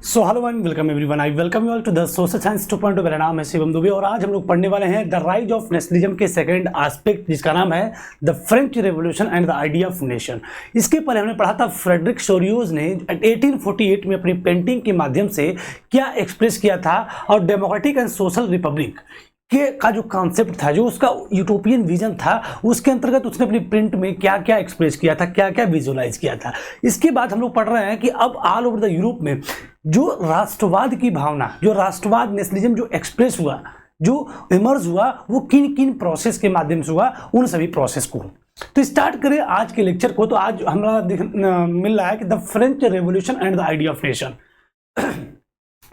So hello and welcome everyone, I welcome you all to the social science 2.0। मेरा नाम है शिवम दुबे और आज हम लोग पढ़ने वाले हैं द राइज ऑफ नेशनलिज्म के सेकंड एस्पेक्ट, जिसका नाम है the French revolution and the idea of nation. इसके पहले हमने पढ़ा था फ्रेडरिक शोरियोज ने 1848 में अपनी पेंटिंग के माध्यम से क्या एक्सप्रेस किया था और डेमोक्रेटिक एंड सोशल रिपब्लिक के का जो कॉन्सेप्ट था, जो उसका यूटोपियन विजन था, उसके अंतर्गत उसने अपनी प्रिंट में क्या क्या एक्सप्रेस किया था, क्या क्या विजुअलाइज किया था। इसके बाद हम लोग पढ़ रहे हैं कि अब ऑल ओवर द यूरोप में जो राष्ट्रवाद की भावना, जो राष्ट्रवाद नेशनलिज्म जो एक्सप्रेस हुआ, जो इमर्ज हुआ, वो किन किन प्रोसेस के माध्यम से हुआ, उन सभी प्रोसेस को। तो स्टार्ट करें आज के लेक्चर को। तो आज हमारा मिल रहा है कि the French revolution and the idea of nation.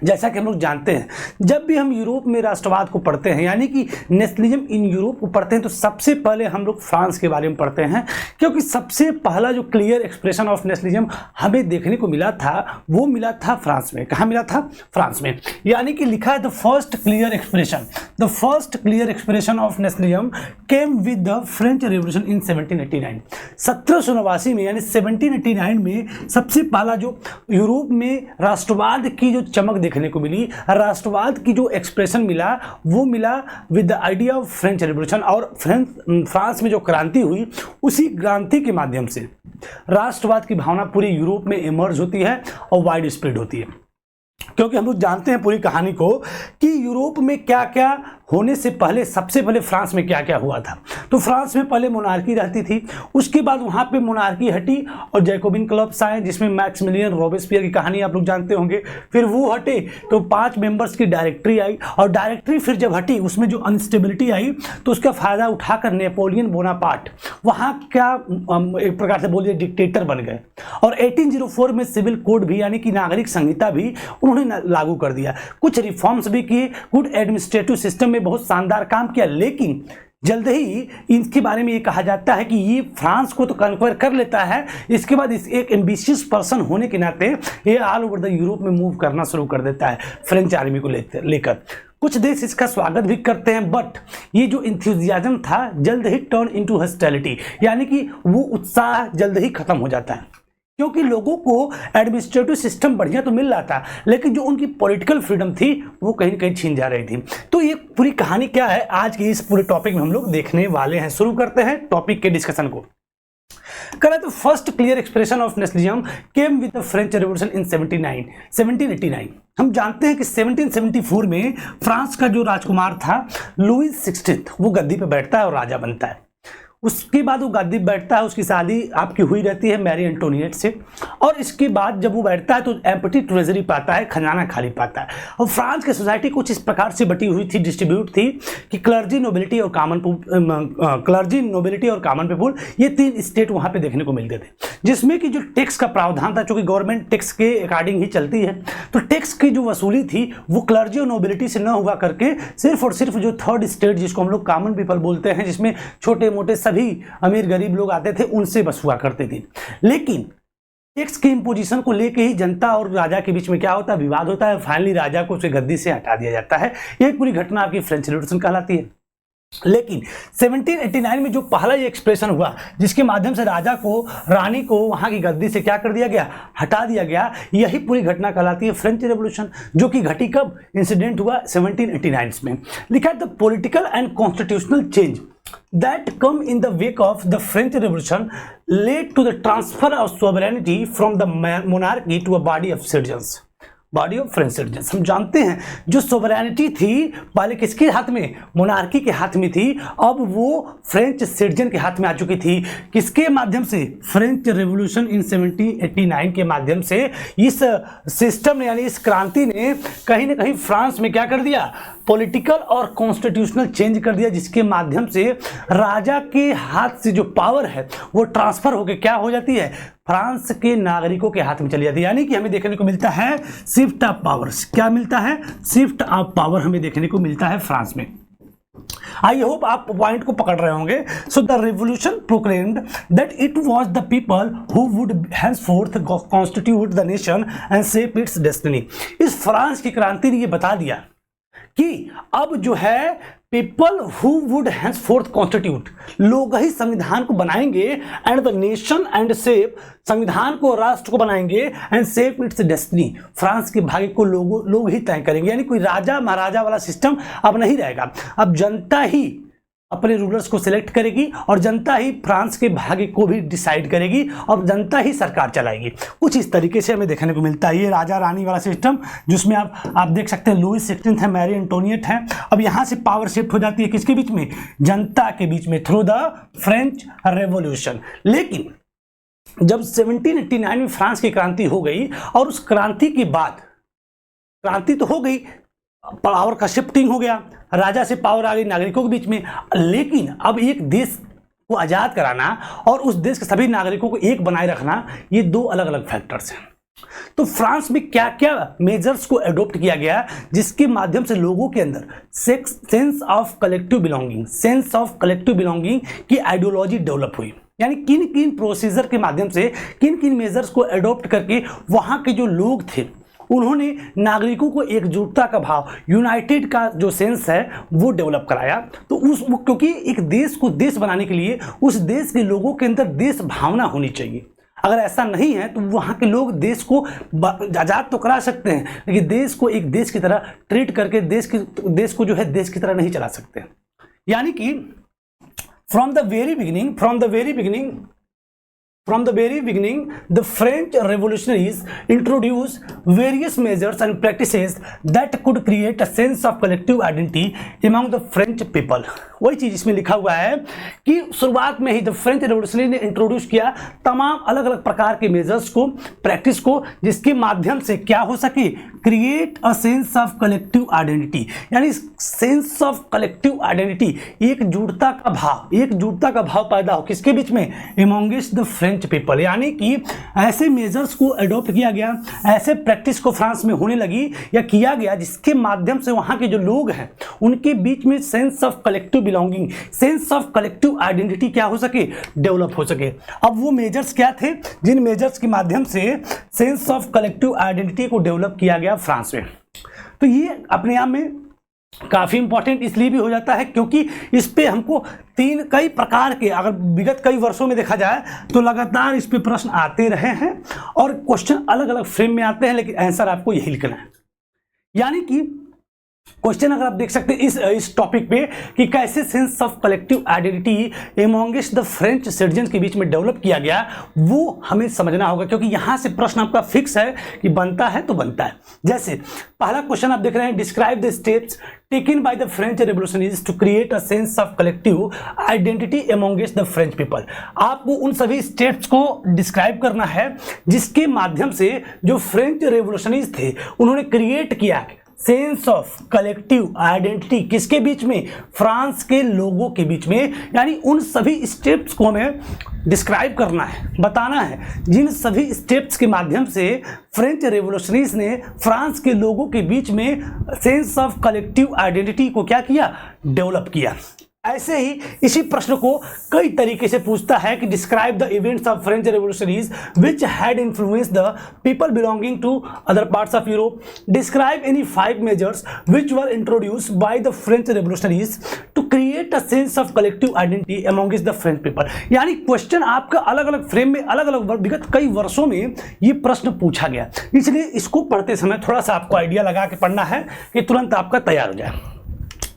जैसा कि हम लोग जानते हैं, जब भी हम यूरोप में राष्ट्रवाद को पढ़ते हैं, यानी कि नेशनलिज्म इन यूरोप को पढ़ते हैं, तो सबसे पहले हम लोग फ्रांस के बारे में पढ़ते हैं, क्योंकि सबसे पहला जो क्लियर एक्सप्रेशन ऑफ नेशनलिज्म हमें देखने को मिला था, वो मिला था फ्रांस में। कहाँ मिला था? फ्रांस में। यानी कि लिखा है the first clear expression of nationalism came with the French revolution in 1789। 1789 में, यानी 1789 में सबसे पहला जो यूरोप में राष्ट्रवाद की जो चमक देखने को मिली, राष्ट्रवाद की जो एक्सप्रेशन मिला, वो मिला with the idea of French revolution. और फ्रांस में जो क्रांति हुई, उसी क्रांति के माध्यम से राष्ट्रवाद की भावना पूरे यूरोप में इमर्ज होती है और वाइड स्प्रेड होती है। क्योंकि हम लोग जानते हैं पूरी कहानी को कि यूरोप में क्या क्या होने से पहले, सबसे पहले फ्रांस में क्या क्या हुआ था। तो फ्रांस में पहले मोनार्की रहती थी, उसके बाद वहाँ पे मोनार्की हटी और जैकोबिन क्लब्स आए, जिसमें मैक्सिमिलियन रॉबेस्पियर की कहानी आप लोग जानते होंगे। फिर वो हटे तो 5 मेंबर्स की डायरेक्टरी आई, और डायरेक्टरी फिर जब हटी, उसमें जो अनस्टेबिलिटी आई, तो उसका फायदा उठाकर नेपोलियन बोनापार्ट वहाँ क्या एक प्रकार से बोलिए डिक्टेटर बन गए। और 1804 में सिविल कोड भी, यानी कि नागरिक संहिता भी उन्होंने लागू कर दिया। कुछ रिफॉर्म्स भी किए, गुड एडमिनिस्ट्रेटिव सिस्टम में बहुत शानदार काम किया। लेकिन जल्द ही इनके बारे में ये कहा जाता है कि ये फ्रांस को तो कन्क्वायर कर लेता है, इसके बाद इस एक एम्बिशियस पर्सन होने के नाते ये ऑल ओवर द यूरोप में मूव करना शुरू कर देता है फ्रेंच आर्मी को लेकर। कुछ देश इसका स्वागत भी करते हैं, बट ये जो इंथुजियाज्म था जल्द ही टर्न इनटू हॉस्टिलिटी, यानी कि वो उत्साह जल्द ही खत्म हो जाता है। क्योंकि लोगों को एडमिनिस्ट्रेटिव सिस्टम बढ़िया तो मिल रहा था, लेकिन जो उनकी पॉलिटिकल फ्रीडम थी वो कहीं ना कहीं छीन जा रही थी। तो ये पूरी कहानी क्या है, आज के इस पूरे टॉपिक में हम लोग देखने वाले हैं। शुरू करते हैं टॉपिक के डिस्कशन को। करें तो first clear expression of nationalism came with the French revolution in 1789। हम जानते हैं कि 1774 में फ्रांस का जो राजकुमार था लुई 16, वो गद्दी पे बैठता है और राजा बनता है। उसके बाद वो गद्दी बैठता है, उसकी शादी आपकी हुई रहती है मैरी एंटोनिएट से, और इसके बाद जब वो बैठता है तो एम्प्टी ट्रेजरी पाता है, खजाना खाली पाता है। और फ्रांस की सोसाइटी कुछ इस प्रकार से बटी हुई थी, डिस्ट्रीब्यूट थी कि क्लर्जी, नोबिलिटी और कॉमन पीपुल, ये 3 स्टेट वहाँ पे देखने को मिलते थे, जिसमें कि जो टैक्स का प्रावधान था, चूंकि गवर्नमेंट टैक्स के अकॉर्डिंग ही चलती है, तो टैक्स की जो वसूली थी वो क्लर्जी और नोबिलिटी से न हुआ करके सिर्फ और सिर्फ जो थर्ड स्टेट, जिसको हम लोग कॉमन पीपल बोलते हैं, जिसमें छोटे मोटे सभी अमीर गरीब लोग आते थे, उनसे बस हुआ करते थे। लेकिन टैक्स की इम्पोजिशन को लेके ही जनता और राजा के बीच में क्या होता है, विवाद होता है। फाइनली राजा को उसे गद्दी से हटा दिया जाता है। यह पूरी घटना आपकी फ्रेंच रिवॉल्यूशन कहलाती है। लेकिन 1789 में जो पहला ये एक्सप्रेशन हुआ, जिसके माध्यम से राजा को, रानी को वहां की गद्दी से क्या कर दिया गया, हटा दिया गया, यही पूरी घटना कहलाती है फ्रेंच रेवोल्यूशन, जो कि घटी कब, इंसिडेंट हुआ 1789 में। लिखा है the political and constitutional change that come in the wake of the French Revolution led to the transfer of sovereignty from the monarchy to a body of citizens. Body of French citizens. हम जानते हैं जो sovereignty थी पहले किसके हाथ में, monarchy के हाथ में थी, अब वो फ्रेंच सिटीजन के हाथ में आ चुकी थी। किसके माध्यम से? फ्रेंच रेवोल्यूशन इन 1789 के माध्यम से। इस सिस्टम ने, यानी इस क्रांति ने कहीं ना कहीं फ्रांस में क्या कर दिया, पॉलिटिकल और कॉन्स्टिट्यूशनल चेंज कर दिया, जिसके माध्यम से राजा के हाथ से जो पावर है वो ट्रांसफर होकर क्या हो जाती है, फ्रांस के नागरिकों के हाथ में चली जाती है। यानी कि हमें देखने को मिलता है शिफ्ट ऑफ पावर्स। क्या मिलता है? शिफ्ट ऑफ पावर हमें देखने को मिलता है फ्रांस में। आई होप आप पॉइंट को पकड़ रहे होंगे। So the revolution proclaimed that it was the people who would henceforth constitute the nation and shape it's destiny. इस फ्रांस की क्रांति ने ये बता दिया कि अब जो है people who would henceforth constitute, लोग ही संविधान को बनाएंगे, and the nation and shape, संविधान को राष्ट्र को बनाएंगे, and shape it's destiny, France के भाग्य को लोग ही तय करेंगे। यानी कोई राजा महाराजा वाला सिस्टम अब नहीं रहेगा, अब जनता ही अपने रूलर्स को सिलेक्ट करेगी और जनता ही फ्रांस के भाग्य को भी डिसाइड करेगी और जनता ही सरकार चलाएगी। कुछ इस तरीके से हमें देखने को मिलता है ये राजा रानी वाला सिस्टम, जिसमें आप देख सकते हैं लुइस 16 है, मैरी एंटोनियट है। अब यहाँ से पावर शिफ्ट हो जाती है किसके बीच में, जनता के बीच में, थ्रू द फ्रेंच रेवोल्यूशन। लेकिन जब 1789 में फ्रांस की क्रांति हो गई और उस क्रांति के बाद, क्रांति तो हो गई, पावर का शिफ्टिंग हो गया, राजा से पावर आ गई नागरिकों के बीच में, लेकिन अब एक देश को आज़ाद कराना और उस देश के सभी नागरिकों को एक बनाए रखना, ये दो अलग अलग फैक्टर्स हैं। तो फ्रांस में क्या क्या मेजर्स को एडॉप्ट किया गया जिसके माध्यम से लोगों के अंदर सेंस ऑफ कलेक्टिव बिलोंगिंग की आइडियोलॉजी डेवलप हुई। यानी किन किन प्रोसीजर के माध्यम से, किन किन मेजर्स को एडॉप्ट करके वहाँ के जो लोग थे उन्होंने नागरिकों को एकजुटता का भाव, यूनाइटेड का जो सेंस है वो डेवलप कराया। तो क्योंकि एक देश को देश बनाने के लिए उस देश के लोगों के अंदर देश भावना होनी चाहिए। अगर ऐसा नहीं है तो वहाँ के लोग देश को आज़ाद तो करा सकते हैं, लेकिन देश को एक देश की तरह ट्रीट करके देश को जो है देश की तरह नहीं चला सकते। यानी कि from the very beginning, the French revolutionaries introduced various measures and practices that could create a sense of collective identity among the French people। वही चीज इसमें लिखा हुआ है कि शुरुआत में ही द फ्रेंच रेवोल्यूशनरी ने इंट्रोड्यूस किया तमाम अलग अलग प्रकार के मेजर्स को, प्रैक्टिस को, जिसके माध्यम से क्या हो सके, create a sense of collective identity. यानी सेंस ऑफ कलेक्टिव आइडेंटिटी, एकजुटता का भाव पैदा हो किसके बीच में, एमोंगेस्ट द फ्रेंच पीपल। यानी कि ऐसे मेजर्स को अडॉप्ट किया गया, ऐसे प्रैक्टिस को फ्रांस में होने लगी या किया गया जिसके माध्यम से वहाँ के जो लोग हैं उनके बीच में sense of collective belonging, sense of collective identity क्या हो सके, डेवलप हो सके। अब वो मेजर्स क्या थे जिन मेजर्स के माध्यम से सेंस ऑफ कलेक्टिव आइडेंटिटी को डेवलप किया गया फ्रांस में। तो ये अपने आप में काफ़ी इंपॉर्टेंट इसलिए भी हो जाता है क्योंकि इस पे हमको कई प्रकार के, अगर विगत कई वर्षों में देखा जाए तो लगातार इस पे प्रश्न आते रहे हैं और क्वेश्चन अलग अलग फ्रेम में आते हैं, लेकिन आंसर आपको यही लिखना है। यानी कि क्वेश्चन अगर आप देख सकते हैं इस टॉपिक पे कि कैसे sense of collective identity amongst the French citizen के बीच में डेवलप किया गया, वो हमें समझना होगा क्योंकि यहां से प्रश्न आपका फिक्स है कि बनता है तो बनता है। जैसे पहला क्वेश्चन आप देख रहे हैं, describe the steps taken by the French revolutionaries to create a sense of collective identity amongst the French people. आपको उन सभी स्टेप्स को डिस्क्राइब करना है जिसके माध्यम से जो फ्रेंच रेवोल्यूशनरीज थे उन्होंने क्रिएट किया सेंस ऑफ कलेक्टिव आइडेंटिटी किसके बीच में, फ्रांस के लोगों के बीच में। यानी उन सभी स्टेप्स को हमें डिस्क्राइब करना है, बताना है, जिन सभी स्टेप्स के माध्यम से फ्रेंच रेवोल्यूशनरीज ने फ्रांस के लोगों के बीच में सेंस ऑफ कलेक्टिव आइडेंटिटी को क्या किया, डेवलप किया। ऐसे ही इसी प्रश्न को कई तरीके से पूछता है कि describe the events of French revolutionaries which had influenced the people belonging to other parts of Europe. Describe any 5 measures which were introduced by the French revolutionaries to create a sense of collective identity amongst the French people. यानी question आपका अलग अलग frame में, अलग अलग विगत कई वर्षों में ये प्रश्न पूछा गया, इसलिए इसको पढ़ते समय थोड़ा सा आपको आइडिया लगा के पढ़ना है कि तुरंत आपका तैयार हो जाए।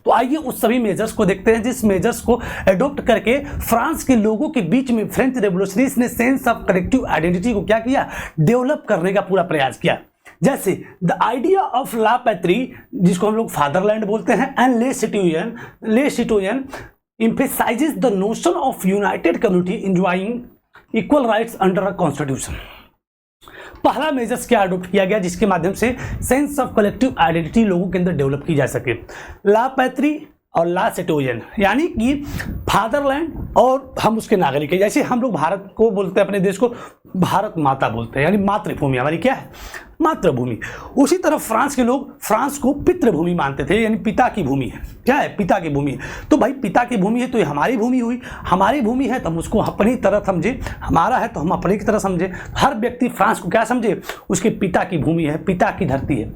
तो आइए उस सभी मेजर्स को देखते हैं जिस मेजर्स को एडॉप्ट करके फ्रांस के लोगों के बीच में फ्रेंच रेवोल्यूशनरीज ने सेंस ऑफ कलेक्टिव आइडेंटिटी को क्या किया, डेवलप करने का पूरा प्रयास किया। जैसे द आइडिया ऑफ ला पैट्री, जिसको हम लोग फादरलैंड बोलते हैं, एंड ले सिटोयन emphasises the notion of united community enjoying equal rights under a constitution. पहला मेजर्स क्या अडॉप्ट किया गया जिसके माध्यम से सेंस ऑफ कलेक्टिव आइडेंटिटी लोगों के अंदर डेवलप की जा सके, ला पैट्री और ला सिटोयन, यानी कि फादरलैंड और हम उसके नागरिक हैं। जैसे हम लोग भारत को बोलते हैं, अपने देश को भारत माता बोलते हैं, यानी मातृभूमि हमारी क्या है, मातृभूमि। उसी तरह फ्रांस के लोग फ्रांस को पितृभूमि मानते थे, यानी पिता की भूमि है, क्या है, पिता की भूमि। तो भाई पिता की भूमि है तो ये हमारी भूमि हुई, हमारी भूमि है तो हम उसको अपनी तरह समझे, हमारा है तो हम अपने की तरह समझे। हर व्यक्ति फ्रांस को क्या समझे, उसके पिता की भूमि है, पिता की धरती है।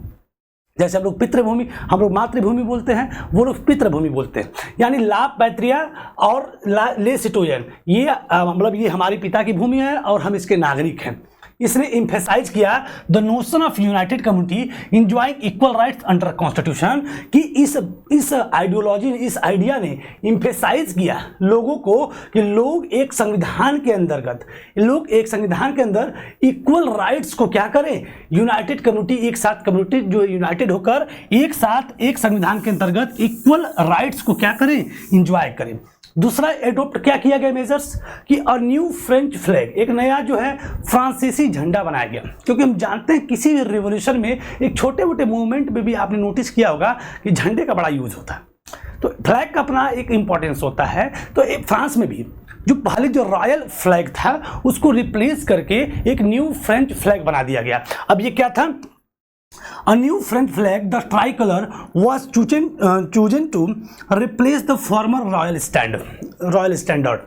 जैसे हम लोग पितृभूमि, हम लोग मातृभूमि बोलते हैं, वो लोग पितृभूमि बोलते हैं। यानी ला पैत्रिया और ले सिटोयन, ये मतलब ये हमारी पिता की भूमि है और हम इसके नागरिक हैं। इसने इम्फेसाइज किया the notion of united community enjoying equal rights under constitution, कि इस आइडियोलॉजी ने, इस आइडिया ने इम्फेसाइज किया लोगों को कि लोग एक संविधान के अंदर इक्वल राइट्स को क्या करें, यूनाइटेड कम्युनिटी, एक साथ कम्युनिटी जो यूनाइटेड होकर एक साथ एक संविधान के अंतर्गत इक्वल राइट्स को क्या करें, इंजॉय करें। दूसरा एडोप्ट क्या किया गया मेजर्स कि अ न्यू फ्रेंच फ्लैग, एक नया जो है फ्रांसीसी झंडा बनाया गया। क्योंकि हम जानते हैं किसी भी रिवॉल्यूशन में, एक छोटे मोटे मूवमेंट में भी आपने नोटिस किया होगा कि झंडे का बड़ा यूज होता है, तो फ्लैग का अपना एक इंपॉर्टेंस होता है। तो फ्रांस में भी जो पहले जो रॉयल फ्लैग था उसको रिप्लेस करके एक न्यू फ्रेंच फ्लैग बना दिया गया। अब ये क्या था, A new French flag, the tricolor, was chosen to replace the former royal standard.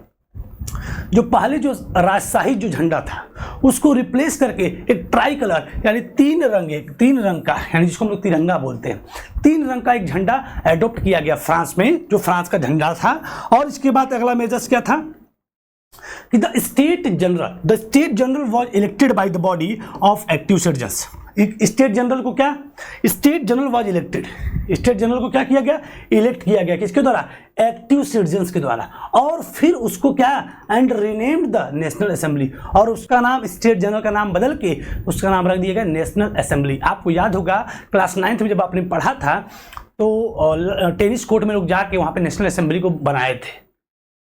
जो पहले जो राजशाही जो झंडा था उसको रिप्लेस करके एक ट्राई कलर यानी तीन रंग का, यानी जिसको हम लोग तिरंगा बोलते हैं, 3 रंग का एक झंडा एडॉप्ट किया गया फ्रांस में, जो फ्रांस का झंडा था। और इसके बाद अगला मेजर्स क्या था कि the state general was elected by the body of active citizens. State general को क्या, state general was elected, state general को क्या किया गया, इलेक्ट किया गया, किसके द्वारा, एक्टिव सिटीजन्स के द्वारा। और फिर उसको क्या, and renamed the national assembly, और उसका नाम, स्टेट जनरल का नाम बदल के उसका नाम रख दिया गया नेशनल असेंबली। आपको याद होगा क्लास 9th में जब आपने पढ़ा था तो टेनिस कोर्ट में लोग जाके वहाँ पे नेशनल असेंबली को बनाए थे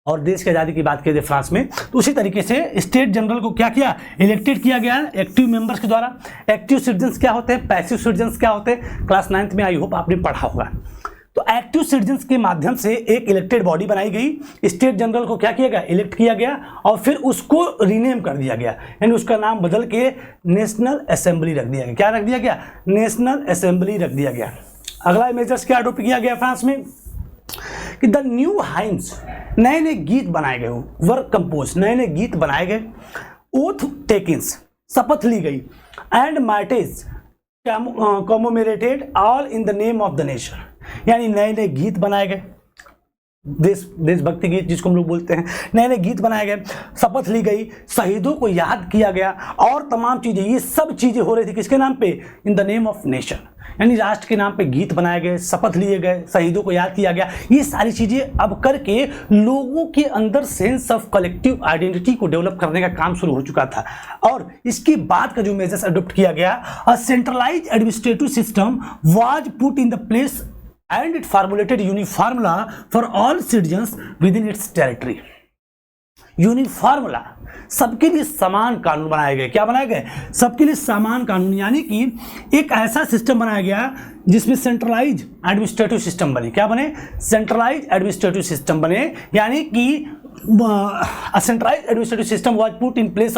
और देश की आज़ादी की बात की थी फ्रांस में। तो उसी तरीके से स्टेट जनरल को क्या किया, इलेक्टेड किया गया एक्टिव मेंबर्स के द्वारा। एक्टिव सिटीजन्स क्या होते हैं, पैसिव सिटीजन्स क्या होते हैं, क्लास 9th में आई होप आपने पढ़ा होगा। तो एक्टिव सिटीजन्स के माध्यम से एक इलेक्टेड बॉडी बनाई गई, स्टेट जनरल को क्या किया गया, इलेक्ट किया गया, और फिर उसको रीनेम कर दिया गया, यानी उसका नाम बदल के नेशनल असेंबली रख दिया गया। क्या रख दिया गया, नेशनल असेंबली रख दिया गया। अगला मेजर्स क्या अडोप्ट किया गया फ्रांस में कि द न्यू हाइम्स, नए नए गीत बनाए गए, वर्क कंपोज, नए नए गीत बनाए गए, ओथ टेकिंस, शपथ ली गई, and martyrs commemorated all in the name of the nation, यानी नए नए गीत बनाए गए, देशभक्ति गीत जिसको हम लोग बोलते हैं, नए नए गीत बनाए गए, शपथ ली गई, शहीदों को याद किया गया, और तमाम चीजें, ये सब चीजें हो रही थी किसके नाम पे, इन द नेम ऑफ नेशन, यानी राष्ट्र के नाम पे गीत बनाए गए, शपथ लिए गए, शहीदों को याद किया गया। ये सारी चीजें अब करके लोगों के अंदर सेंस ऑफ कलेक्टिव आइडेंटिटी को डेवलप करने का काम शुरू हो चुका था। और इसके बाद का जो मेजर्स अडॉप्ट किया गया, a centralised administrative system was put in the place and it formulated uniformula for all citizens within its territory. यूनिफॉर्मूला, सबके लिए समान कानून बनाए गए। क्या बनाए गए, सबके लिए समान कानून, यानी कि एक ऐसा सिस्टम बनाया गया जिसमें सेंट्रलाइज एडमिनिस्ट्रेटिव सिस्टम बने। क्या बने, सेंट्रलाइज एडमिनिस्ट्रेटिव सिस्टम बने, यानी कि a centralized administrative system was put in place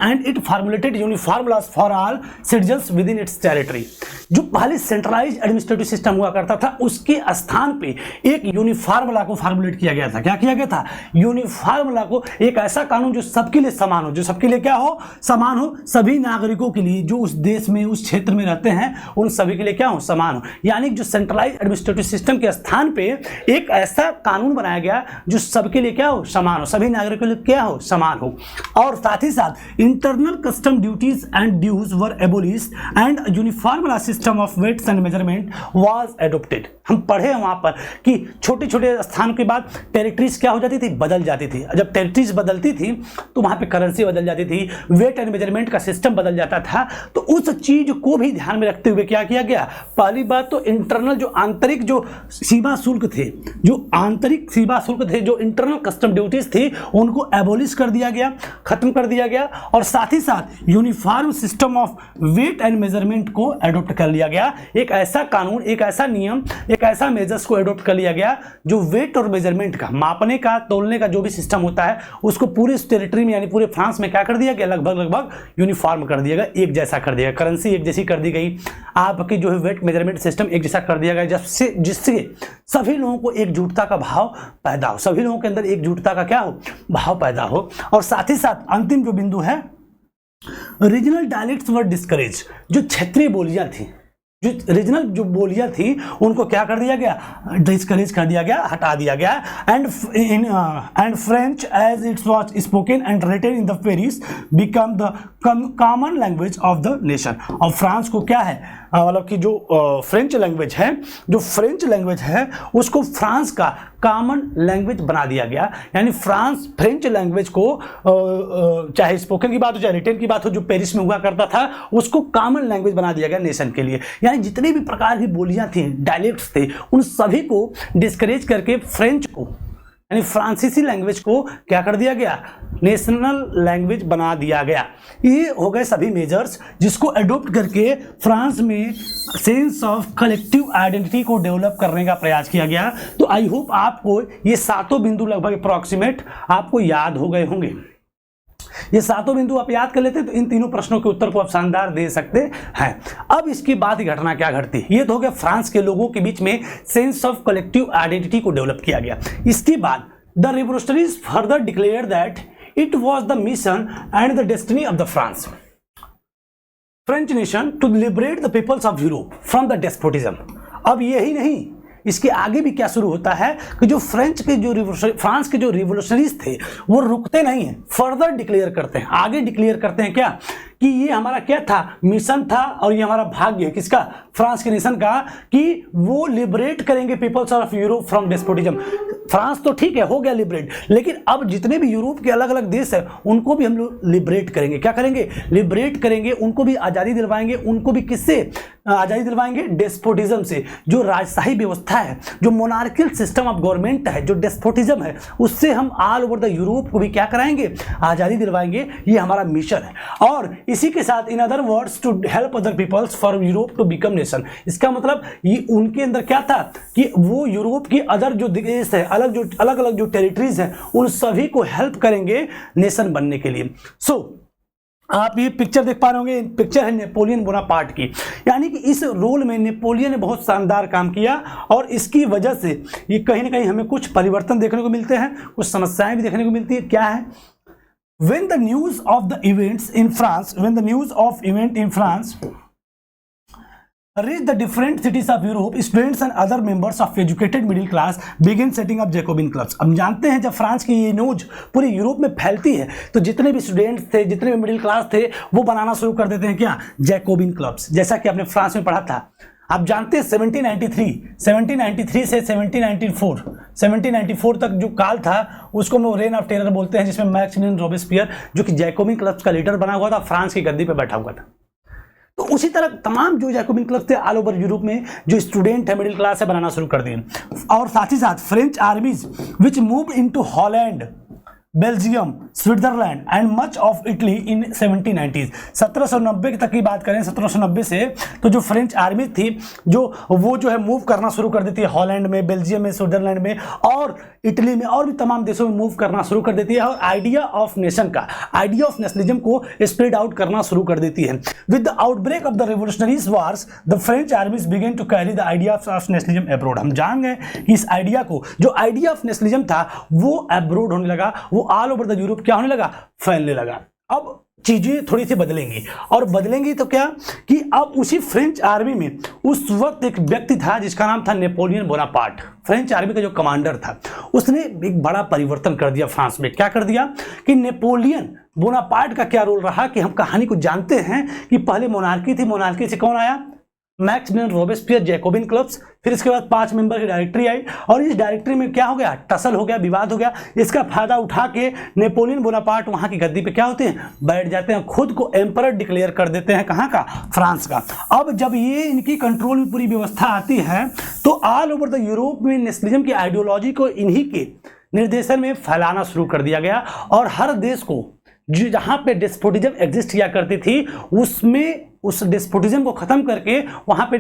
and it formulated uniformulas for all citizens within its territory. जो पहले सेंट्रलाइज एडमिनिस्ट्रेटिव सिस्टम हुआ करता था उसके स्थान पे एक यूनिफॉर्मूला को फॉर्मुलेट किया गया था। क्या किया गया था, यूनिफॉर्मूला को, एक ऐसा कानून जो सबके लिए समान हो, जो सबके लिए क्या हो, समान हो, सभी नागरिकों के लिए जो उस देश में उस क्षेत्र में रहते हैं उन सभी के लिए क्या हो, समान हो। यानी जो सेंट्रलाइज एडमिनिस्ट्रेटिव सिस्टम के स्थान पे एक ऐसा कानून बनाया गया जो सबके लिए क्या हो, समान हो, सभी नागरिकों के लिए क्या हो, समान हो। और साथ ही साथ internal custom duties and dues were abolished and uniform system of weights and measurement was adopted. हम पढ़े हैं वहां पर कि छोटे छोटे स्थानों के बाद टेरिटरीज क्या हो जाती थी, बदल जाती थी। जब टेरिटरीज बदलती थी तो वहां पे करेंसी बदल जाती थी, वेट एंड मेजरमेंट का सिस्टम बदल जाता था। तो उस चीज को भी ध्यान में रखते हुए क्या किया गया, पहली बात तो इंटरनल जो आंतरिक जो सीमा शुल्क थे, जो इंटरनल कस्टम ड्यूटीज थी उनको एबोलिश कर दिया गया, खत्म कर दिया गया। और साथ ही साथ uniform system of weight and measurement को एडॉप्ट कर लिया गया। एक ऐसा कानून, एक ऐसा नियम, एक ऐसा मेजर्स को एडॉप्ट कर लिया गया जो वेट और मेजरमेंट का, मापने का, तोलने का जो भी सिस्टम होता है उसको पूरे टेरिटरी में यानी पूरे फ्रांस में क्या कर दिया गया, लगभग यूनिफॉर्म कर दिया गया, एक जैसा कर दिया गया। करेंसी एक जैसी कर दी गई, आपकी जो है वेट मेजरमेंट सिस्टम एक जैसा कर दिया गया, जिससे सभी लोगों को एकजुटता का भाव पैदा हो, सभी लोगों के अंदर एकजुटता का क्या हो, भाव पैदा हो। और साथ ही साथ अंतिम जो बिंदु है, रीजनल डायलेक्ट्स वर डिस्करेज, जो क्षेत्रीय बोलियां थी, जो रीजनल जो बोलियां थी उनको क्या कर दिया गया, डिस्करेज कर दिया गया, हटा दिया गया। And French as its was spoken and written in the Paris become the common language of the nation. और फ्रांस को क्या है, मतलब कि जो फ्रेंच लैंग्वेज है, जो फ्रेंच लैंग्वेज है उसको फ्रांस का कॉमन लैंग्वेज बना दिया गया। यानी फ्रांस फ्रेंच लैंग्वेज को चाहे स्पोकन की बात हो चाहे रिटन की बात हो, जो पेरिस में हुआ करता था, उसको कॉमन लैंग्वेज बना दिया गया नेशन के लिए। यानी जितने भी प्रकार की बोलियां थी, डायलेक्ट्स थे, उन सभी को डिस्करेज करके फ्रेंच को यानी फ्रांसीसी लैंग्वेज को क्या कर दिया गया, नेशनल लैंग्वेज बना दिया गया। ये हो गए सभी मेजर्स जिसको अडॉप्ट करके फ्रांस में सेंस ऑफ कलेक्टिव आइडेंटिटी को डेवलप करने का प्रयास किया गया। तो आई होप आपको ये सातों बिंदु लगभग अप्रॉक्सीमेट आपको याद हो गए होंगे। ये सातों बिंदु आप याद कर लेते हैं तो इन तीनों प्रश्नों के उत्तर को आप शानदार दे सकते हैं। अब इसके बाद घटना क्या घटती, ये तो हो गया फ्रांस के लोगों के बीच में सेंस ऑफ कलेक्टिव आइडेंटिटी को डेवलप किया गया। इसके बाद the revolutionaries further declare that it was the mission and the destiny of the France French nation to liberate the peoples of Europe from the despotism. अब यही नहीं, इसके आगे भी क्या शुरू होता है कि जो फ्रांस के जो रिवोल्यूशनरीज थे वो रुकते नहीं हैं, फर्दर डिक्लेयर करते हैं, आगे डिक्लेयर करते हैं क्या कि ये हमारा क्या था, मिशन था और ये हमारा भाग्य है किसका, फ्रांस के नेशन का, कि वो लिबरेट करेंगे peoples of Europe from despotism. France तो ठीक है हो गया लिबरेट, लेकिन अब जितने भी यूरोप के अलग अलग देश है उनको भी हम लोग लिबरेट करेंगे। क्या करेंगे, लिबरेट करेंगे, उनको भी आज़ादी दिलवाएंगे। उनको भी किससे आज़ादी दिलवाएंगे, डेस्पोटिज्म से। जो राजशाही व्यवस्था है, जो मोनार्कियल सिस्टम ऑफ गवर्नमेंट है, जो डेस्पोटिज्म है, उससे हम ऑल ओवर द यूरोप को भी क्या कराएंगे, आज़ादी दिलवाएंगे। ये हमारा मिशन है। और इसी के साथ in other words to help other peoples for Europe to become nation. इसका मतलब ये उनके अंदर क्या था कि वो यूरोप की अदर जो देश है, अलग अलग जो टेरिटरीज हैं, उन सभी को हेल्प करेंगे नेशन बनने के लिए। आप ये पिक्चर देख पा रहे होंगे, पिक्चर है नेपोलियन बोनापार्ट की। यानी कि इस रोल में नेपोलियन ने बहुत शानदार काम किया और इसकी वजह से ये कहीं ना कहीं हमें कुछ परिवर्तन देखने को मिलते हैं, कुछ समस्याएं भी देखने को मिलती है। क्या है, when the news of the event in France reached the different cities of Europe, students and other members of educated middle class began setting up Jacobin clubs। अब जानते हैं जब फ्रांस की ये न्यूज पूरी यूरोप में फैलती है तो जितने भी स्टूडेंट्स थे, जितने भी मिडिल क्लास थे, वो बनाना शुरू कर देते हैं क्या, जैकोबिन क्लब्स। जैसा कि आपने फ्रांस में पढ़ा था, आप जानते हैं 1793 से 1794 तक जो काल था उसको हम रेन ऑफ टेरर बोलते हैं, जिसमें मैक्सिमिलियन रोबेस्पियर जो कि जैकोबिन क्लब्स का लीडर बना हुआ था, फ्रांस की गद्दी पे बैठा हुआ था। तो उसी तरह तमाम जो जैकोबिन क्लब्स थे ऑल ओवर यूरोप में जो स्टूडेंट है, मिडिल क्लास है, बनाना शुरू कर दिए। और साथ ही साथ French आर्मीज which moved into Holland, Belgium, Switzerland and much of Italy in 1790s। 1790 तक की बात करें, 1790 से तो जो फ्रेंच आर्मी थी वो जो है मूव करना शुरू कर देती है हॉलैंड में, बेल्जियम में, स्विट्जरलैंड में और इटली में और भी तमाम देशों में मूव करना शुरू कर देती है और आइडिया ऑफ नेशन का, आइडिया ऑफ नेशनलिज्म को स्प्रेड आउट करना शुरू कर देती है। With the outbreak of the revolutionaries wars the French armies began to carry the idea of nationalism abroad. हम जान गए कि इस आइडिया को, जो आइडिया ऑफ नेशनलिज्म था वो अब्रॉड होने लगा, वो ऑल ओवर द यूरोप क्या होने लगा, फैलने लगा। अब चीजें थोड़ी सी बदलेंगी और बदलेंगी तो क्या कि अब उसी फ्रेंच आर्मी में उस वक्त एक व्यक्ति था जिसका नाम था नेपोलियन बोनापार्ट। फ्रेंच आर्मी का जो कमांडर था उसने एक बड़ा परिवर्तन कर दिया फ्रांस में। क्या कर दिया कि नेपोलियन बोनापार्ट का क्या रोल रहा कि हम कहानी को जानते हैं कि पहले मोनार्की थी, मोनार्की से कौन आया, मैक्सिमिलियन रोबेस्पियर, जैकोबिन क्लब्स, फिर इसके बाद 5 मेंबर की डायरेक्टरी आई और इस डायरेक्टरी में क्या हो गया, टसल हो गया, विवाद हो गया। इसका फायदा उठा के नेपोलियन बोनापार्ट वहां की गद्दी पे क्या होते हैं, बैठ जाते हैं, खुद को एम्परर डिक्लेयर कर देते हैं। कहां का, फ्रांस का। अब जब ये इनकी कंट्रोल में पूरी व्यवस्था आती है तो ऑल ओवर द यूरोप में नेशनलिज्म की आइडियोलॉजी को इन्हीं के निर्देशन में फैलाना शुरू कर दिया गया और हर देश को जहां पे डेस्पोटिज्म एग्जिस्ट किया करती थी उसमें उस डेस्पोटिज्म को खत्म करके वहां पे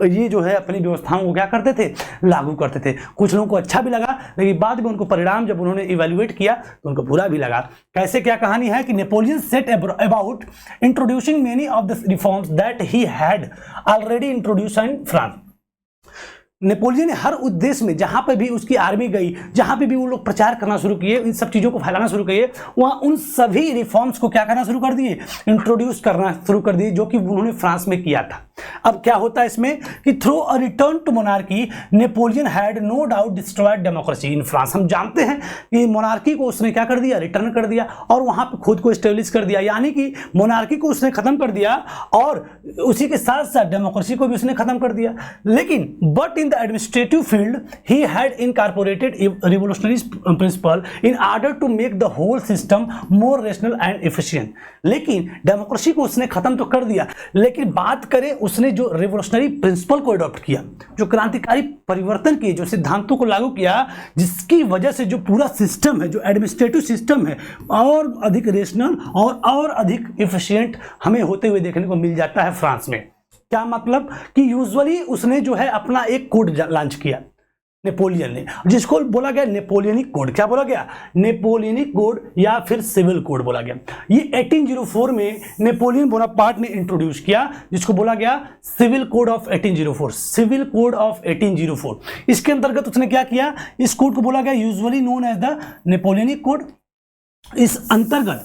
ये जो है अपनी व्यवस्थाओं को क्या करते थे, लागू करते थे। कुछ लोगों को अच्छा भी लगा लेकिन बाद में उनको परिणाम जब उन्होंने इवैल्यूएट किया तो उनको बुरा भी लगा। कैसे, क्या कहानी है कि Napoleon set about introducing many of the reforms that he had already introduced in France. Napoleon ने हर उद्देश्य में जहां पे भी उसकी आर्मी गई, जहां पे भी वो लोग प्रचार करना शुरू किए, इन सब चीजों को फैलाना शुरू किए, वहां उन सभी रिफॉर्म्स को क्या करना शुरू कर दिए, इंट्रोड्यूस करना शुरू कर दिए जो कि उन्होंने फ्रांस में किया था। अब क्या होता है इसमें कि through a return to monarchy Napoleon had no doubt destroyed democracy in France. हम जानते हैं कि मोनार्की को उसने क्या कर दिया, रिटर्न कर दिया और वहां पे खुद को एस्टेब्लिश कर दिया, यानी कि मोनार्की को उसने खत्म कर दिया और उसी के साथ साथ डेमोक्रेसी को भी उसने खत्म कर दिया। लेकिन but in the administrative field he had incorporated revolutionary principle in order to make the whole system more rational and efficient. लेकिन डेमोक्रेसी को उसने खत्म तो कर दिया, लेकिन बात करें उसने जो रिवोल्यूशनरी प्रिंसिपल को अडॉप्ट किया, जो क्रांतिकारी परिवर्तन किए, जो सिद्धांतों को लागू किया, जिसकी वजह से जो पूरा सिस्टम है, जो एडमिनिस्ट्रेटिव सिस्टम है, और अधिक रेशनल और अधिक एफिशिएंट हमें होते हुए देखने को मिल जाता है फ्रांस में। क्या मतलब कि यूजुअली उसने जो है अपना एक कोड लॉन्च किया नेपोलियन ने, जिसको बोला गया नेपोलियनिक कोड। क्या बोला गया? नेपोलियनिक कोड या फिर सिविल कोड बोला गया। ये 1804 में नेपोलियन बोनापार्ट ने इंट्रोड्यूस किया, जिसको बोला गया civil code of 1804, civil code of 1804। इसके अंतर्गत उसने क्या किया, इस कोड को बोला गया usually known as the Napoleonic code.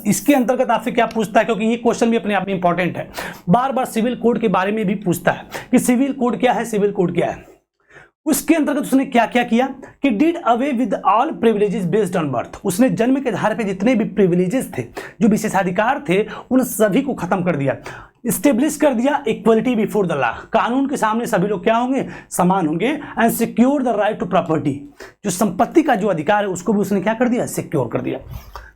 इसके अंतर्गत आपसे क्या पूछता है, क्योंकि ये क्वेश्चन भी अपने आप में इंपॉर्टेंट है, बार बार सिविल कोड के बारे में भी पूछता है कि सिविल कोड क्या है, सिविल कोड क्या है। उसके अंतर्गत उसने क्या क्या किया कि did away with all privileges based on birth. उसने जन्म के आधार पे जितने भी प्रिविलेजेस थे, जो विशेषाधिकार थे, उन सभी को खत्म कर दिया। स्टेब्लिश कर दिया इक्वलिटी बिफोर द लॉ, कानून के सामने सभी लोग क्या होंगे, समान होंगे। And secure the right to property, जो संपत्ति का जो अधिकार है उसको भी उसने क्या कर दिया, सिक्योर कर दिया।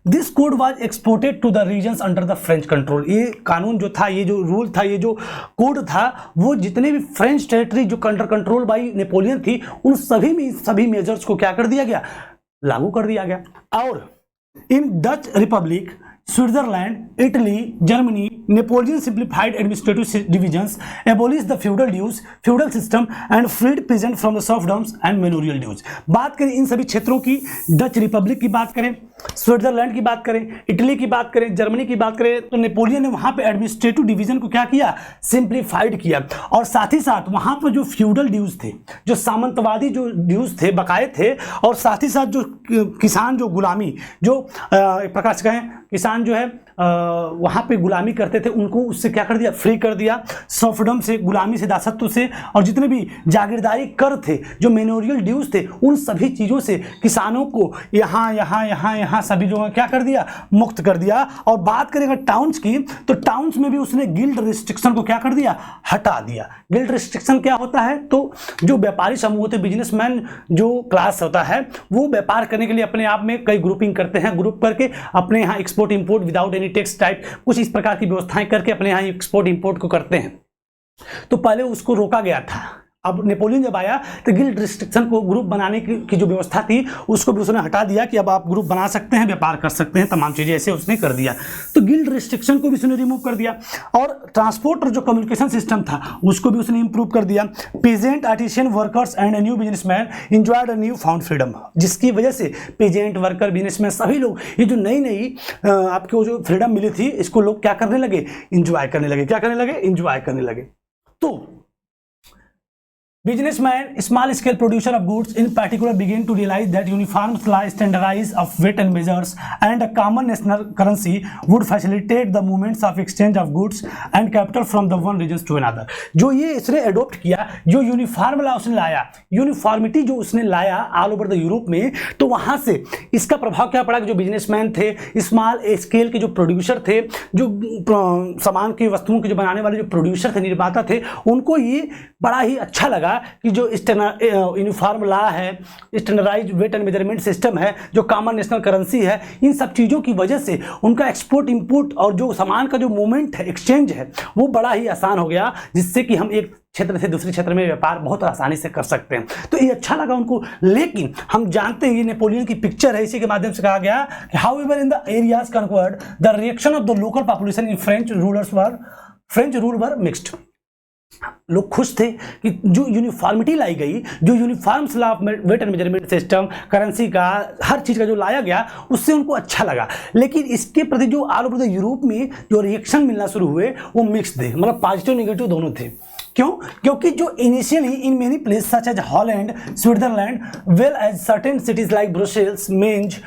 This code was exported to the regions under the French control. ये कानून जो था, ये जो रूल था, ये जो कोड था, वो जितने भी फ्रेंच टेरिटरी जो अंडर कंट्रोल बाई नेपोलियन थी, उन सभी मेजर्स को क्या कर दिया गया, लागू कर दिया गया। और in Dutch Republic, Switzerland, Italy, Germany, Napoleon simplified administrative divisions, abolish the feudal dues, feudal system and freed peasant from the serfdoms and memorial dues. बात करें इन सभी क्षेत्रों की, डच रिपब्लिक की बात करें, स्विट्जरलैंड की बात करें, इटली की बात करें, जर्मनी की बात करें, तो नेपोलियन ने वहां पे एडमिनिस्ट्रेटिव डिवीजन को क्या किया, सिंप्लीफाइड किया। और साथ ही साथ वहां पर जो फ्यूडल ड्यूज थे, जो सामंतवादी जो ड्यूज थे, बकाये थे, और साथ ही साथ जो किसान जो गुलामी, जो एक प्रकार से कहें किसान जो है वहां पे गुलामी करते थे, उनको उससे क्या कर दिया, फ्री कर दिया, सर्फडम से, गुलामी से, दासत्व से, और जितने भी जागीरदारी कर थे, जो मेमोरियल ड्यूज थे, उन सभी चीजों से किसानों को यहाँ सभी लोगों ने क्या कर दिया, मुक्त कर दिया। और बात करें अगर टाउन्स की, तो टाउन्स में भी उसने गिल्ड रिस्ट्रिक्शन को क्या कर दिया, हटा दिया। गिल्ड रिस्ट्रिक्शन क्या होता है, तो जो व्यापारी समूह होते, बिजनेसमैन जो क्लास होता है, वो व्यापार करने के लिए अपने आप में कई ग्रुपिंग करते हैं, ग्रुप करके अपने यहाँ export import without any tax type कुछ इस प्रकार की व्यवस्थाएं करके अपने यहाँ एक्सपोर्ट इंपोर्ट को करते हैं। तो पहले उसको रोका गया था। अब नेपोलियन जब आया तो गिल्ड रिस्ट्रिक्शन को, ग्रुप बनाने की जो व्यवस्था थी, उसको भी उसने हटा दिया कि अब आप ग्रुप बना सकते हैं, व्यापार कर सकते हैं, तमाम चीजें ऐसे उसने कर दिया। तो गिल्ड रिस्ट्रिक्शन को भी उसने रिमूव कर दिया। और ट्रांसपोर्ट और जो कम्युनिकेशन सिस्टम था, उसको भी उसने इंप्रूव कर दिया। Peasant, artisan, workers and new businessman enjoyed a new found freedom, जिसकी वजह से पीजेंट, वर्कर, बिजनेसमैन सभी लोग ये जो नई आपको जो फ्रीडम मिली थी, इसको लोग क्या करने लगे, इंजॉय करने लगे। क्या करने लगे, इंजॉय करने लगे। तो businessmen, small scale producer of goods in particular, began to realize that uniform law, standardize of weight and measures, and a common national currency would facilitate the movements of exchange of goods and capital from the one region to another। जो ये इसने adopt किया, जो uniform law उसने लाया, uniformity जो उसने लाया ऑल ओवर द यूरोप में, तो वहां से इसका प्रभाव क्या पड़ा कि जो बिजनेसमैन थे, स्मॉल स्केल के जो प्रोड्यूसर थे, जो सामान की वस्तुओं के जो बनाने वाले जो प्रोड्यूसर थे, निर्माता थे, उनको ये बड़ा ही अच्छा लगा कि जो यूनिफॉर्म लॉ है, standardised weight and measurement system है, जो कॉमन नेशनल करेंसी है, इन सब चीज़ों की वजह से उनका एक्सपोर्ट इंपोर्ट और जो सामान का जो मूवमेंट है, एक्सचेंज है, वो बड़ा ही आसान हो गया, जिससे कि हम एक क्षेत्र से दूसरे क्षेत्र में व्यापार बहुत आसानी से कर सकते हैं। तो ये अच्छा लगा उनको। लेकिन हम जानते हैं ये नेपोलियन की पिक्चर है, इसी के माध्यम से कहा गया कि however in the areas conquered the reaction of the local population in French rule were mixed. लोग खुश थे कि जो यूनिफॉर्मिटी लाई गई, जो uniform law of weight and measurement system, currency का, हर चीज़ का जो लाया गया, उससे उनको अच्छा लगा। लेकिन इसके प्रति जो ऑल ओवर द यूरोप में जो रिएक्शन मिलना शुरू हुए, वो मिक्स थे, मतलब पॉजिटिव नेगेटिव दोनों थे। क्यों? क्योंकि जो initially in many place such as Holland, Switzerland, well as certain cities like Brussels, Mainz,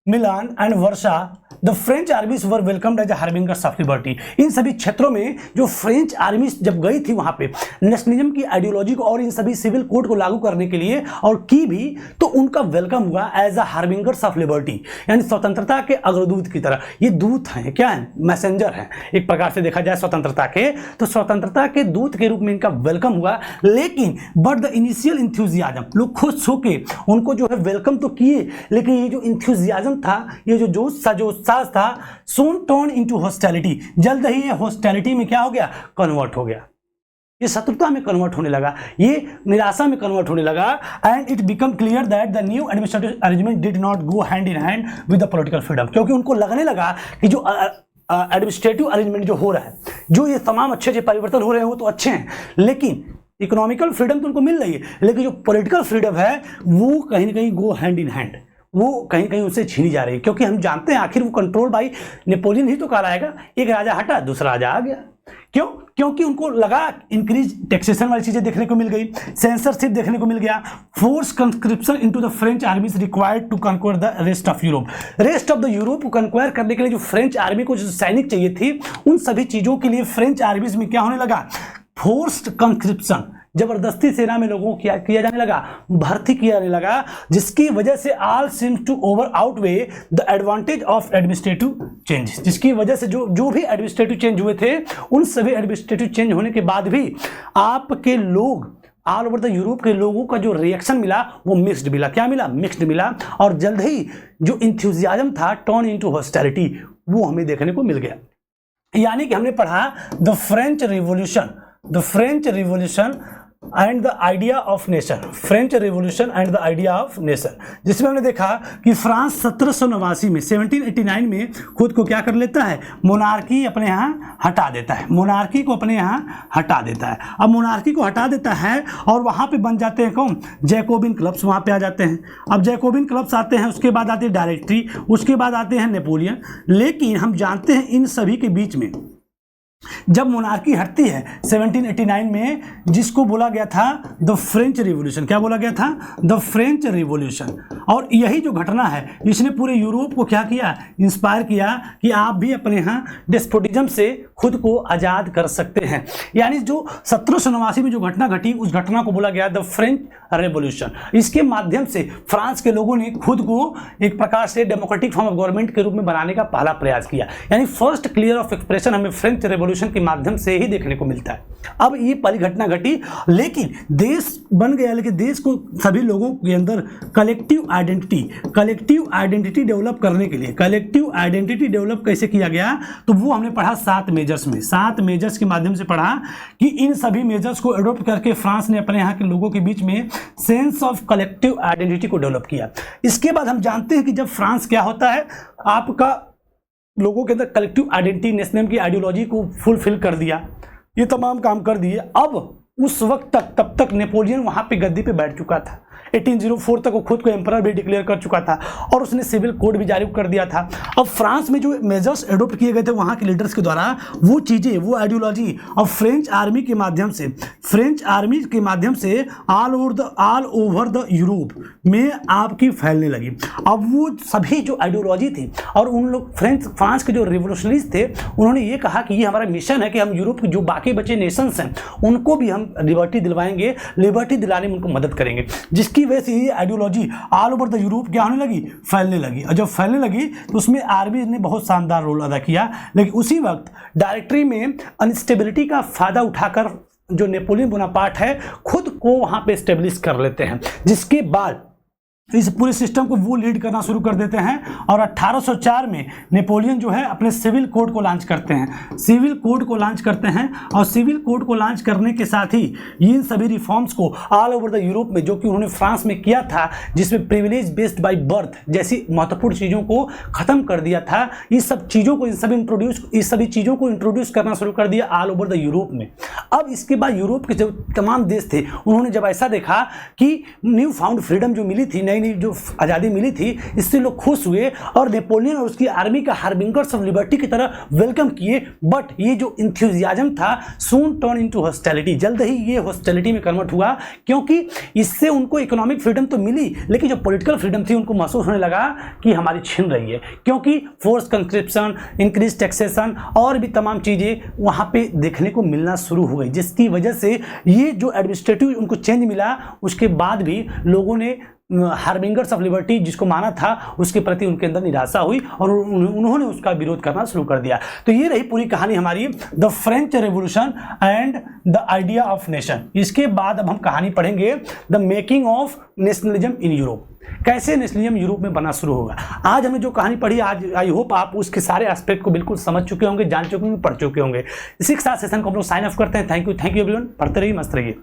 Milan and Warsaw the French armies were welcomed as harbingers of liberty. इन सभी क्षेत्रों में जो फ्रेंच आर्मी जब गई थी वहां पे नेशनलिज्म की आइडियोलॉजी को और इन सभी सिविल कोड को लागू करने के लिए और की भी, तो उनका वेलकम हुआ एज अ हार्बिंगर्स ऑफ लिबर्टी, यानी स्वतंत्रता के अग्रदूत की तरह। ये दूत हैं, क्या है, मैसेंजर हैं एक प्रकार से देखा जाए स्वतंत्रता के, तो स्वतंत्रता के दूत के रूप में इनका वेलकम हुआ। लेकिन बट द इनिशियल इंथ्यूजियाज्म, लोग खुश होके उनको जो है वेलकम तो किए, लेकिन ये जो इंथ्यूजियाज्म था, ये जो जोश था, जो उत्साह था, soon turned into hostility, जल्द ही ये हॉस्टिलिटी में क्या हो गया, कन्वर्ट हो गया, ये शत्रुता में कन्वर्ट होने लगा, ये निराशा में कन्वर्ट होने लगा। And it become clear that the new administrative arrangement did not go hand in hand with the political freedom, क्योंकि उनको लगने लगा कि जो एडमिनिस्ट्रेटिव अरेंजमेंट जो हो रहा है, जो ये तमाम अच्छे परिवर्तन हो रहे हैं वो तो अच्छे हैं, लेकिन इकोनॉमिकल फ्रीडम तो उनको मिल रही है, लेकिन जो पॉलिटिकल फ्रीडम है वो कहीं ना कहीं गो हैंड इन हैंड, वो कहीं कहीं उससे छीनी जा रही है, क्योंकि हम जानते हैं आखिर वो कंट्रोल बाय नेपोलियन ही तो कहलाएगा। एक राजा हटा, दूसरा राजा आ गया। क्यों? क्योंकि उनको लगा इंक्रीज टैक्सेशन वाली चीजें देखने को मिल गई, सेंसरशिप देखने को मिल गया, force conscription into the French army is required to conquer the rest of Europe. Rest of the Europe को कंक्वायर करने के लिए जो फ्रेंच आर्मी को जो सैनिक चाहिए थी, उन सभी चीजों के लिए फ्रेंच आर्मीज में क्या होने लगा, फोर्स्ड कंस्क्रिप्शन, जबरदस्ती सेना में लोगों को किया जाने लगा, भर्ती किया जाने लगा, जिसकी वजह से all seems to over outweigh the advantage of administrative change, जिसकी वजह से जो भी एडमिनिस्ट्रेटिव चेंज हुए थे, उन सभी एडमिनिस्ट्रेटिव चेंज होने के बाद भी आपके लोग, ऑल ओवर द यूरोप के लोगों का जो रिएक्शन मिला वो मिक्स्ड मिला। क्या मिला? मिक्स्ड मिला। और जल्द ही जो इंथ्यूजियाज्म था टर्न इनटू हॉस्टिलिटी, वो हमें देखने को मिल गया। यानी कि हमने पढ़ा the French revolution and the idea of nation, French revolution and the idea of nation, जिसमें हमने देखा कि फ्रांस 1789 में 1789 में खुद को क्या कर लेता है, मोनार्की अपने यहाँ हटा देता है, मोनार्की को अपने यहाँ हटा देता है। अब मोनार्की को हटा देता है और वहाँ पे बन जाते हैं कौन, जैकोबिन क्लब्स वहाँ पे आ जाते हैं। अब जैकोबिन क्लब्स आते हैं, उसके बाद आती है डायरेक्टरी, उसके बाद आते हैं नेपोलियन। लेकिन हम जानते हैं इन सभी के बीच में जब मोनार्की हटती है 1789 में, जिसको बोला गया था द फ्रेंच रिवॉल्यूशन, क्या बोला गया था, द फ्रेंच रिवॉल्यूशन। और यही जो घटना है इसने पूरे यूरोप को क्या किया, इंस्पायर किया कि आप भी अपने यहाँ डेस्पोटिज्म से खुद को आज़ाद कर सकते हैं। यानी जो 1789 में जो घटना घटी, उस घटना को बोला गया द फ्रेंच रेवोल्यूशन। इसके माध्यम से फ्रांस के लोगों ने खुद को एक प्रकार से डेमोक्रेटिक फॉर्म ऑफ गवर्नमेंट के रूप में बनाने का पहला प्रयास किया। यानी फर्स्ट क्लियर ऑफ एक्सप्रेशन हमें फ्रेंच रेवोल्यूशन के माध्यम से ही देखने को मिलता है। अब ये पहली घटना घटी, लेकिन देश बन गया, लेकिन देश को सभी लोगों के अंदर कलेक्टिव आइडेंटिटी डेवलप करने के लिए, कलेक्टिव आइडेंटिटी डेवलप कैसे किया गया, तो वो हमने पढ़ा 7 मेजर्स में, 7 मेजर्स के माध्यम से पढ़ा कि इन सभी मेजर्स को एडॉप्ट करके फ्रांस ने अपने यहाँ के लोगों के बीच में सेंस ऑफ कलेक्टिव आइडेंटिटी को डेवलप किया। इसके बाद हम जानते हैं कि जब फ्रांस क्या होता है, आपका लोगों के अंदर कलेक्टिव आइडेंटिटी, नेशनलिज्म की आइडियोलॉजी को फुलफिल कर दिया, ये तमाम काम कर दिए। अब उस वक्त तक, तब तक नेपोलियन वहां पे गद्दी पे बैठ चुका था। 1804 तक वो खुद को एम्परर भी डिक्लेयर कर चुका था और उसने सिविल कोड भी जारी कर दिया था। अब फ्रांस में जो मेजर्स एडॉप्ट किए गए थे वहाँ के लीडर्स के द्वारा, वो चीज़ें, वो आइडियोलॉजी अब फ्रेंच आर्मी के माध्यम से ऑल ओवर द यूरोप में आपकी फैलने लगी। अब वो सभी जो आइडियोलॉजी थी, और उन लोग फ्रांस के जो रिवोल्यूशनरीज थे, उन्होंने ये कहा कि ये हमारा मिशन है कि हम यूरोप के जो बाकी बचे नेशंस हैं उनको भी हम लिबर्टी दिलवाएंगे, लिबर्टी दिलाने में उनको मदद करेंगे। जिसकी वजह से ये ideology all over the Europe क्या होने लगी, फैलने लगी। और जब फैलने लगी तो उसमें आर्मी ने बहुत शानदार रोल अदा किया। लेकिन उसी वक्त डायरेक्टरी में अनस्टेबिलिटी का फायदा उठाकर जो नेपोलियन बोनापार्ट है खुद को वहां पे स्टेब्लिश कर लेते हैं, जिसके बाद इस पूरे सिस्टम को वो लीड करना शुरू कर देते हैं। और 1804 में नेपोलियन जो है अपने सिविल कोड को लॉन्च करते हैं, और सिविल कोड को लॉन्च करने के साथ ही इन सभी रिफॉर्म्स को ऑल ओवर द यूरोप में, जो कि उन्होंने फ्रांस में किया था, जिसमें प्रिविलेज बेस्ड बाय बर्थ जैसी महत्वपूर्ण चीज़ों को ख़त्म कर दिया था, इस सभी चीज़ों को इंट्रोड्यूस करना शुरू कर दिया ऑल ओवर द यूरोप में। अब इसके बाद यूरोप के जो तमाम देश थे उन्होंने जब ऐसा देखा कि न्यू फाउंड फ्रीडम जो मिली थी, नई नई जो आज़ादी मिली थी, इससे लोग खुश हुए और नेपोलियन और उसकी आर्मी का हार्बिंगर्स ऑफ लिबर्टी की तरह वेलकम किए। बट ये जो इंथ्यूजियाज्म था सून टर्न इनटू हॉस्टिलिटी, जल्द ही ये हॉस्टिलिटी में कन्वर्ट हुआ, क्योंकि इससे उनको इकोनॉमिक फ्रीडम तो मिली लेकिन जो पॉलिटिकल फ्रीडम थी उनको महसूस होने लगा कि हमारी छिन रही है, क्योंकि फोर्स कंस्क्रिप्शन, इंक्रीज टैक्सेशन और भी तमाम चीज़ें वहाँ पे देखने को मिलना शुरू हो गई, जिसकी वजह से ये जो एडमिनिस्ट्रेटिव उनको चेंज मिला उसके बाद भी लोगों ने हार्बिंगर्स ऑफ लिबर्टी जिसको माना था उसके प्रति उनके अंदर निराशा हुई और उन्होंने उसका विरोध करना शुरू कर दिया। तो ये रही पूरी कहानी हमारी the French revolution and the idea of nation. इसके बाद अब हम कहानी पढ़ेंगे the making of nationalism in Europe, कैसे नेशनलिज्म यूरोप में बना शुरू होगा। आज हमने जो कहानी पढ़ी, आज आई होप आप उसके सारे एस्पेक्ट को बिल्कुल समझ चुके होंगे, जान चुके होंगे, पढ़ चुके होंगे। इसी के साथ सेशन को हम लोग साइन ऑफ करते हैं। Thank you everyone. पढ़ते रहिए, मस्त रहिए।